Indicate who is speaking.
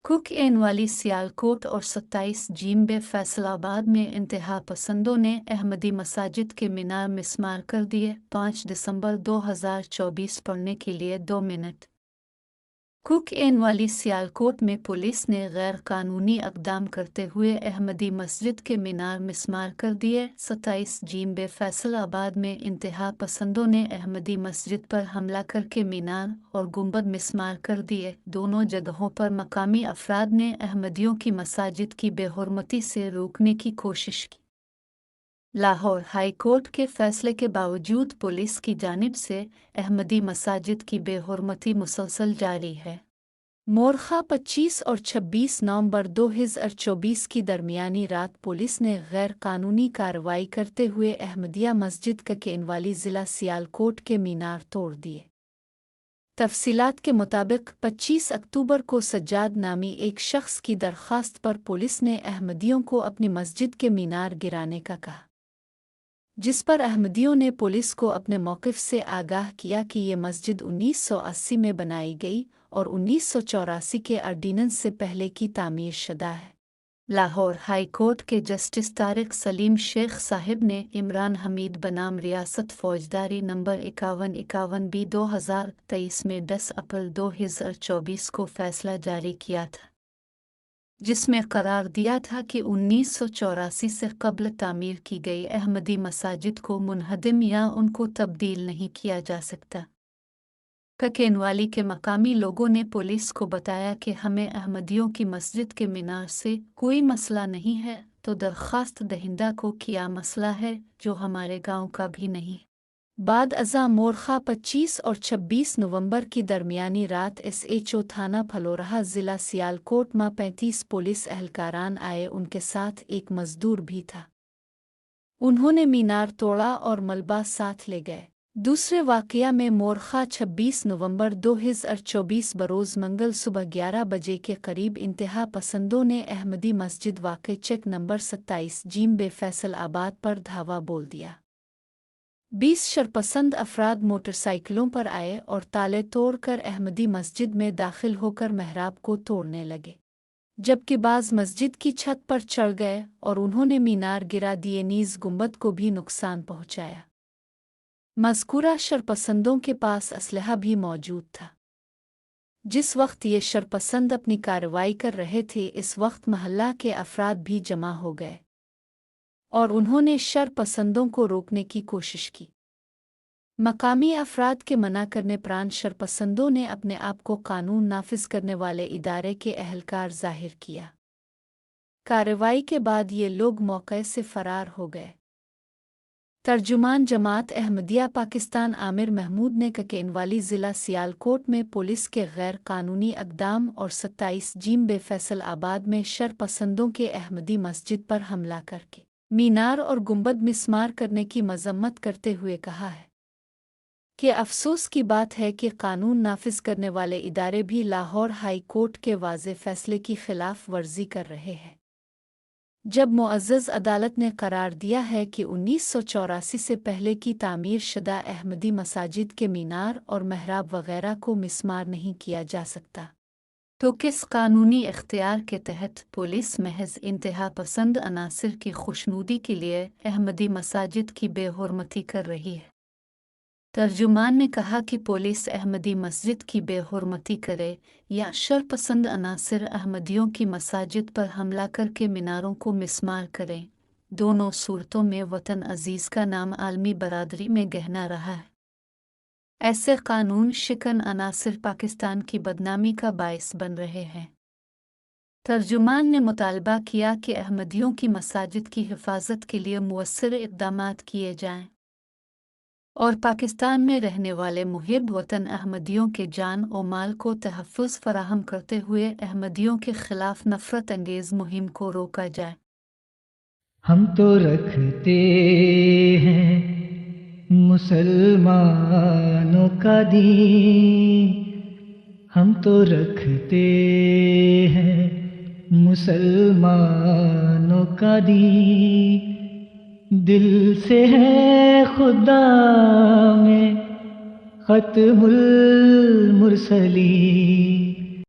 Speaker 1: Cook N वाली सियालकोट और 27 जींबे फैसलाबाद में इंतहा पसंदों ने अहमदी मसाजिद के मीनार मिस्मार कर दिए। 5 दिसंबर 2024 पढ़ने के लिए 2 मिनट। कुक एन वाली सियालकोट में पुलिस ने गैर कानूनी इक़दाम करते हुए अहमदी मस्जिद के मीनार मिस्मार कर दिए। 27 जींबे फैसलाबाद में इंतहा पसंदों ने अहमदी मस्जिद पर हमला करके मीनार और गुंबद मिस्मार कर दिए। दोनों जगहों पर मकामी अफराद ने अहमदियों की मसाजिद की बेहुरमती से रोकने की कोशिश की। लाहौर हाई कोर्ट के फैसले के बावजूद पुलिस की जानिब से अहमदी मसाजिद की बेहुरमती मुसलसल जारी है। मोरखा 25 और 26 नवंबर 2024 की दरमियानी रात पुलिस ने गैर कानूनी कार्रवाई करते हुए अहमदिया मस्जिद ककेनवाली ज़िला सियालकोट के मीनार तोड़ दिए। तफसीलात के मुताबिक 25 अक्टूबर को सज्जाद नामी एक शख्स की दरख्वास्त पर पुलिस ने अहमदियों को अपनी मस्जिद के मीनार गिराने का कहा, जिस पर अहमदियों ने पुलिस को अपने मौक़िफ़ से आगाह किया कि ये मस्जिद 1980 में बनाई गई और 1984 के ऑर्डिनेंस से पहले की तामीर शुदा है। लाहौर हाई कोर्ट के जस्टिस तारिक सलीम शेख साहिब ने इमरान हमीद बनाम रियासत फौजदारी नंबर 5151 बी 2023 में 10 अप्रैल 2024 को फैसला जारी किया था, जिसमें करार दिया था कि 1984 से कब्ल तामीर की गई अहमदी मसाजिद को मुनहदिम या उनको तब्दील नहीं किया जा सकता। ककेनवाली के मकामी लोगों ने पुलिस को बताया कि हमें अहमदियों की मस्जिद के मीनार से कोई मसला नहीं है, तो दरख्वास्त दहिंदा को क्या मसला है जो हमारे गांव का भी नहीं। बाद अज़ा मोरखा 25 और 26 नवंबर की दरमियानी रात SHO थाना फलोरहा ज़िला सियालकोट में 35 पुलिस एहलकारान आए। उनके साथ एक मजदूर भी था। उन्होंने मीनार तोड़ा और मलबा साथ ले गए। दूसरे वाक़या में मोरखा 26 नवंबर 2024 बरोज़ मंगल सुबह 11 बजे के करीब इंतहा पसंदों ने अहमदी मस्जिद वाक़े चेक नंबर 27 जींबे फैसलाबाद पर धावा बोल दिया। 20 शरपसंद अफराद मोटरसाइकिलों पर आए और ताले तोड़कर अहमदी मस्जिद में दाखिल होकर महराब को तोड़ने लगे, जबकि बाज़ मस्जिद की छत पर चढ़ गए और उन्होंने मीनार गिरा दिए, नीज़ गुंबद को भी नुकसान पहुँचाया। मज़कूरा शरपसंदों के पास असलहा भी मौजूद था। जिस वक्त ये शरपसंद अपनी कार्रवाई कर रहे थे, इस वक्त महल्ला के अफराद भी जमा हो गए और उन्होंने शरपसंदों को रोकने की कोशिश की। मकामी अफराद के मना करने प्रांत शरपसंदों ने अपने आप को कानून नाफिज करने वाले इदारे के अहलकार जाहिर किया। कार्रवाई के बाद ये लोग मौके से फरार हो गए। तर्जुमान जमात अहमदिया पाकिस्तान आमिर महमूद ने ककेनवाली ज़िला सियालकोट में पुलिस के गैर कानूनी इक़दाम और 27 जींबे फैसलाबाद में शरपसंदों के अहमदी मस्जिद पर हमला करके मीनार और गुंबद मिस्मार करने की मजम्मत करते हुए कहा है कि अफसोस की बात है कि कानून नाफिज करने वाले इदारे भी लाहौर हाई कोर्ट के वाज़े फैसले की खिलाफ वर्जी कर रहे हैं, जब मुअज़्ज़ज़ अदालत ने करार दिया है कि 1984 से पहले की तामीर शुदा अहमदी मसाजिद के मीनार और महराब वगैरह को मिस्मार नहीं किया जा सकता, तो किस कानूनी इख्तियार के तहत पुलिस महज इंतहा पसंद अनासिर की खुशनुदी के लिए अहमदी मसाजिद की बेहुरमती कर रही है। तर्जुमान ने कहा कि पुलिस अहमदी मस्जिद की बेहुरमती करे या शरपसंद अनासिर अहमदियों की मसाजिद पर हमला करके मीनारों को मिस्मार करें, दोनों सूरतों में वतन अजीज़ का नाम आलमी बरादरी में गहना रहा है। ऐसे कानून शिकन अनासिर पाकिस्तान की बदनामी का बायस बन रहे हैं। तर्जुमान ने मुतालबा किया कि अहमदियों की मसाजिद की हिफाजत के लिए मुअस्सर इक़दामात किए जाएं और पाकिस्तान में रहने वाले मुहिब वतन अहमदियों के जान और माल को तहफ़्फ़ुज़ फराहम करते हुए अहमदियों के खिलाफ नफ़रत अंगेज़ मुहिम को रोका जाए।
Speaker 2: हम तो रखते हैं मुसलमानों का दीन, हम तो रखते हैं मुसलमानों का दीन, दिल से है खुदा में खत्मुल मुरसलीन।